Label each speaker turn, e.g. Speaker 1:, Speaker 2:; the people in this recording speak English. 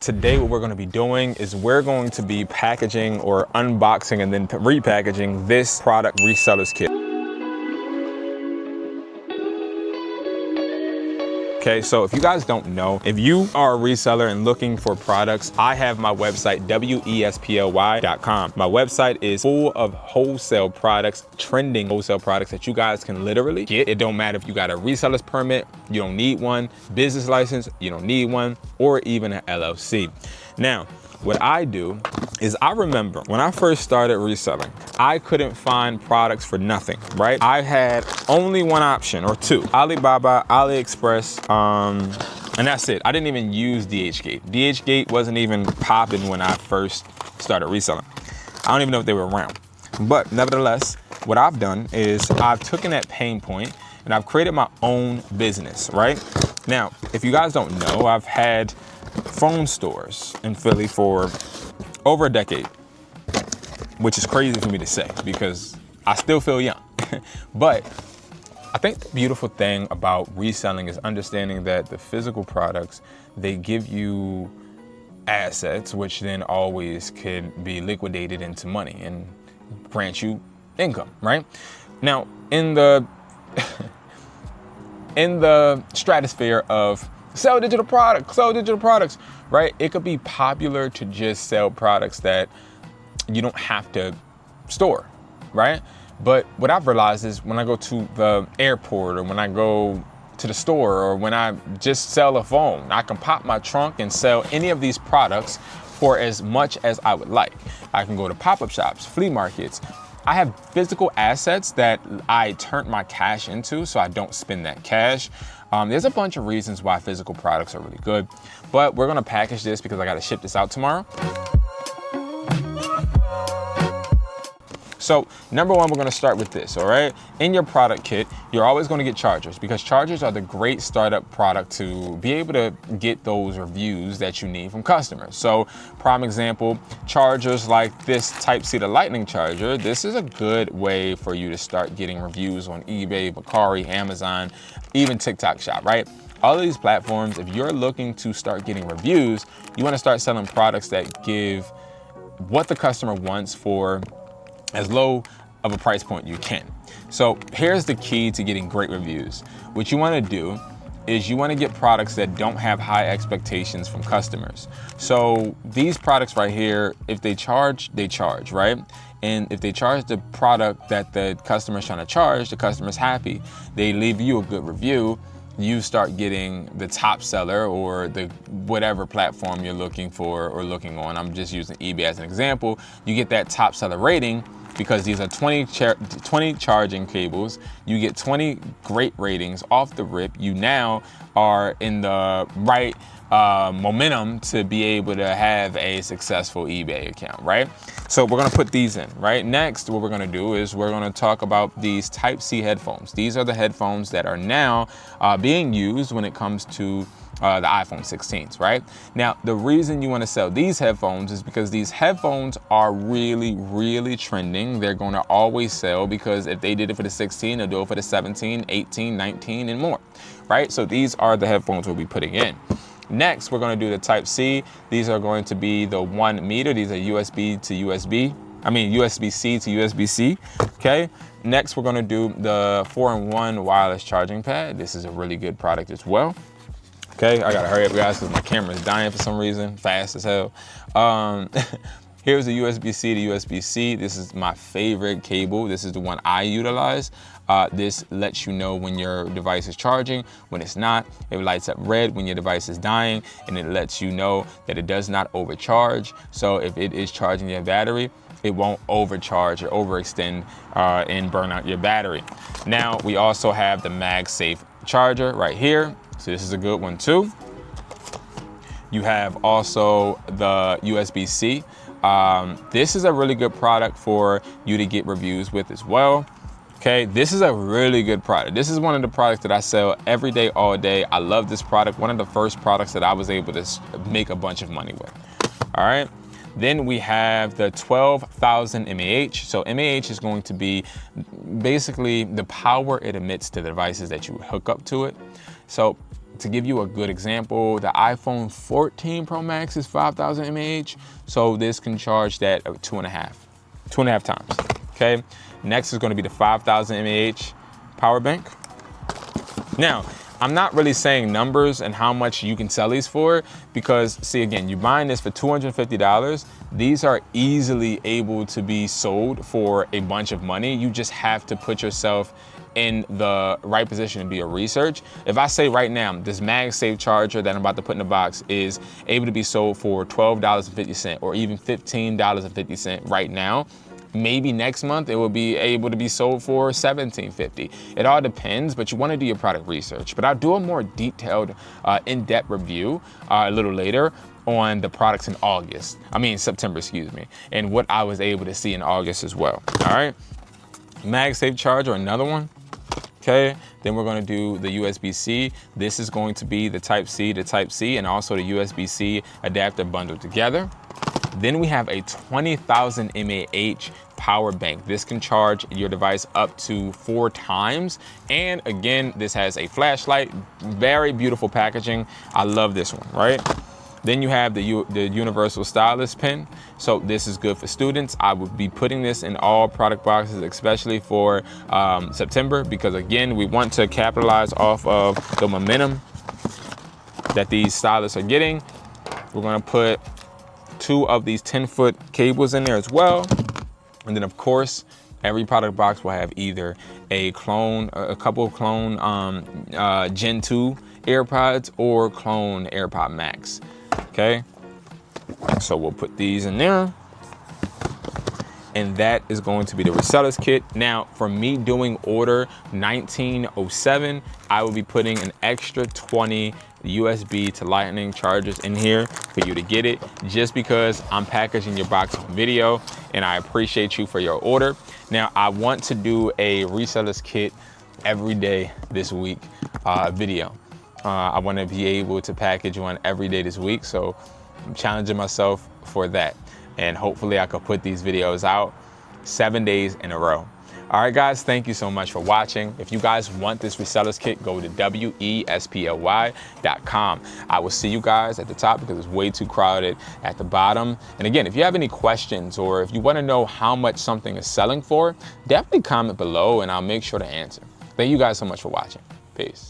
Speaker 1: today what we're going to be doing is we're going to be packaging or unboxing and then repackaging this product resellers kit. Okay, so if you guys don't know, if you are a reseller and looking for products, I have my website, wesply.com. My website is full of wholesale products, trending wholesale products that you guys can literally get. It don't matter if you got a reseller's permit, you don't need one, business license, you don't need one, or even an LLC. Now, what I do is I remember when I first started reselling, I couldn't find products for nothing, right? I had only one option or two, Alibaba, AliExpress, and that's it. I didn't even use DHgate. DHgate wasn't even popping when I first started reselling. I don't even know if they were around. But nevertheless, what I've done is I've taken that pain point and I've created my own business, right? Now, if you guys don't know, I've had phone stores in Philly for over a decade, which is crazy for me to say because I still feel young. But I think the beautiful thing about reselling is understanding that the physical products, they give you assets, which then always can be liquidated into money and grant you income, right? Now, in the in the stratosphere of sell digital products, right? It could be popular to just sell products that you don't have to store, right? But what I've realized is when I go to the airport or when I go to the store or when I just sell a phone, I can pop my trunk and sell any of these products for as much as I would like. I can go to pop-up shops, flea markets. I have physical assets that I turn my cash into so I don't spend that cash. There's a bunch of reasons why physical products are really good, but we're gonna package this because I gotta ship this out tomorrow. So number one, we're gonna start with this, all right? In your product kit, you're always gonna get chargers because chargers are the great startup product to be able to get those reviews that you need from customers. So prime example, chargers like this Type-C to Lightning charger, this is a good way for you to start getting reviews on eBay, Mercari, Amazon, even TikTok Shop, right? All of these platforms, if you're looking to start getting reviews, you wanna start selling products that give what the customer wants for as low of a price point you can. So here's the key to getting great reviews. What you wanna do is you wanna get products that don't have high expectations from customers. So these products right here, if they charge, right? And if they charge the product that the customer's trying to charge, the customer's happy. They leave you a good review, you start getting the top seller or the whatever platform you're looking for or looking on. I'm just using eBay as an example. You get that top seller rating because these are 20 charging cables. You get 20 great ratings off the rip. You now are in the right momentum to be able to have a successful eBay account, right? So we're gonna put these in, right? Next, what we're gonna do is we're gonna talk about these Type-C headphones. These are the headphones that are now being used when it comes to the iPhone 16s, right? Now, the reason you wanna sell these headphones is because these headphones are really, really trending. They're gonna always sell because if they did it for the 16, they'll do it for the 17, 18, 19, and more, right? So these are the headphones we'll be putting in. Next, we're gonna do the Type-C. These are going to be the 1 meter. These are USB-C to USB-C, okay? Next, we're gonna do the 4-in-1 wireless charging pad. This is a really good product as well. Okay, I gotta hurry up guys because my camera's dying for some reason, fast as hell. Here's the USB-C to USB-C. This is my favorite cable. This is the one I utilize. This lets you know when your device is charging, when it's not. It lights up red when your device is dying, and it lets you know that it does not overcharge. So if it is charging your battery, it won't overcharge or overextend and burn out your battery. Now, we also have the MagSafe charger right here. So this is a good one too. You have also the USB-C. This is a really good product for you to get reviews with as well. Okay, this is a really good product. This is one of the products that I sell every day, all day. I love this product. One of the first products that I was able to make a bunch of money with. All right. Then we have the 12,000 mAh. So mAh is going to be basically the power it emits to the devices that you hook up to it. So to give you a good example, the iPhone 14 Pro Max is 5,000 mAh. So this can charge that 2.5 times, okay? Next is gonna be the 5,000 mAh power bank. Now, I'm not really saying numbers and how much you can sell these for, because see, again, you're buying this for $250. These are easily able to be sold for a bunch of money. You just have to put yourself in the right position to do your research. If I say right now, this MagSafe charger that I'm about to put in the box is able to be sold for $12.50 or even $15.50 right now, maybe next month it will be able to be sold for $17.50. It all depends, but you want to do your product research. But I'll do a more detailed, in-depth review a little later on the products in September, excuse me, and what I was able to see in August as well. All right, MagSafe charger, another one. Okay, then we're going to do the USB-C. This is going to be the Type-C to Type-C and also the USB-C adapter bundled together. Then we have a 20,000 mAh power bank. This can charge your device up to 4 times. And again, this has a flashlight, very beautiful packaging. I love this one, right? Then you have the universal stylus pen. So this is good for students. I would be putting this in all product boxes, especially for September, because again, we want to capitalize off of the momentum that these stylus are getting. We're gonna put 2 of these 10-foot cables in there as well. And then of course, every product box will have either a couple of clone Gen 2 AirPods or clone AirPod Max, okay? So we'll put these in there. And that is going to be the Reseller's kit. Now, for me doing order 1907, I will be putting an extra 20 USB to Lightning chargers in here for you to get it, just because I'm packaging your box on video and I appreciate you for your order. Now, I want to do a Reseller's kit every day this week video. I want to be able to package one every day this week, so I'm challenging myself for that. And hopefully I could put these videos out 7 days in a row. All right, guys, thank you so much for watching. If you guys want this Reseller's kit, go to wesply.com. I will see you guys at the top because it's way too crowded at the bottom. And again, if you have any questions or if you want to know how much something is selling for, definitely comment below and I'll make sure to answer. Thank you guys so much for watching. Peace.